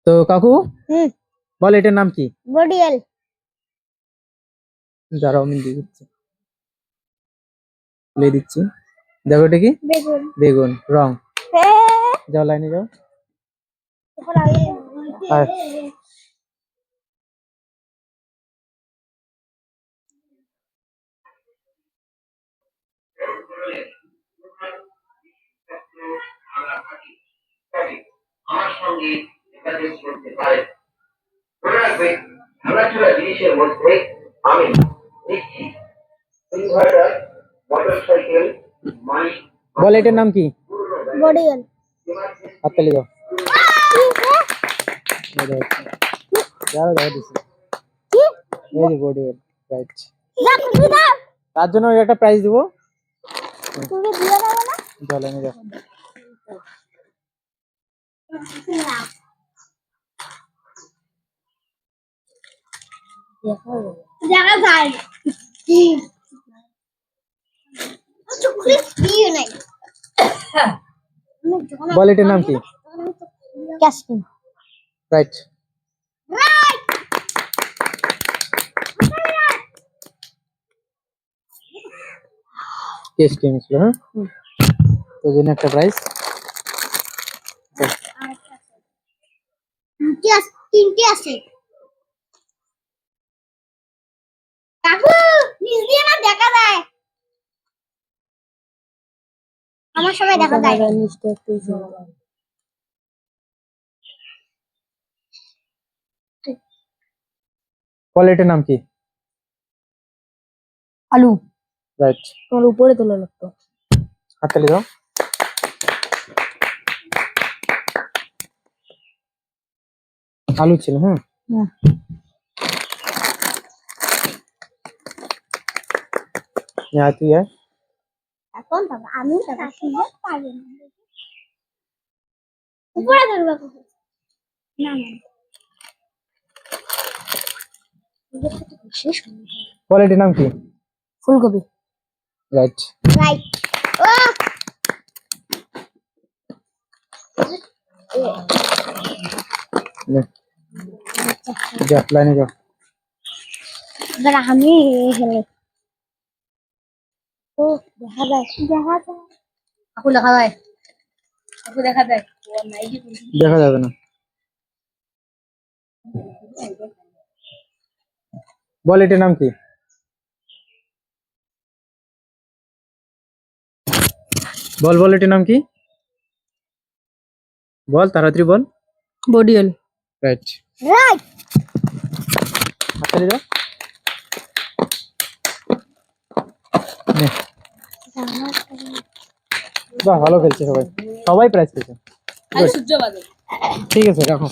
তো কাকু বল এটার নাম কি? বডিয়াল। দাঁড়াও আমি দিয়ে দিচ্ছি, তুলে দিচ্ছি। দেখো এটা কি? বেগুন। বেগুন রং। যাও লাইনে যাও। আর আমার সঙ্গে যোগাযোগ করতে পারে। মনে রাখবেন, ভাঙাচোরা জিনিসের মধ্যে আমি নিচ্ছি ইনভার্টার, মোটরসাইকেল, মাইক। বল এটার নাম কি? বডিয়াল। হাততালি দাও। যাও যাও দিছি। এই যে বডি রাইট। তার জন্য একটা প্রাইজ দিব। তুমি দিয়ে দাও না। যাও লাইনে যাও। দেখা যায় নাই। বল এটার নাম কি? ক্যাশকিন। রাইট। টেস্ট ছিল, হ্যাঁ। তো জন্য একটা প্রাইজ। তিনটে আছে। কাকু নিচ দিয়ে না দেখা যায়, আমার সময় দেখা যায়। বল এটার নাম কি? আলু। রাইট। তোমার উপরে তোলা লাগতো। হাততালি দাও। আলু ছিল, হ্যাঁ। তুই এখন বাবা আমি পারি না। উপরে ধরবা না না। বল এটার নাম কি? ফুলকপি। রাইট। রাইট। যা লাইনে যাও। এবার আমি হেলে ও দেখা যায়, দেখা যায়। আপু দেখা যায়, আপু দেখা যায়। দেখা যাবে না। বল এটার নাম কি? বল বল এটার নাম কি? বল তাড়াতাড়ি বল। বডিয়াল। রাইট। রাইট। হাততালি দাও। বাহ ভালো খেলছে সবাই, সবাই প্রাইজ পেয়েছে। সূর্য বাদে। ঠিক আছে রাখো।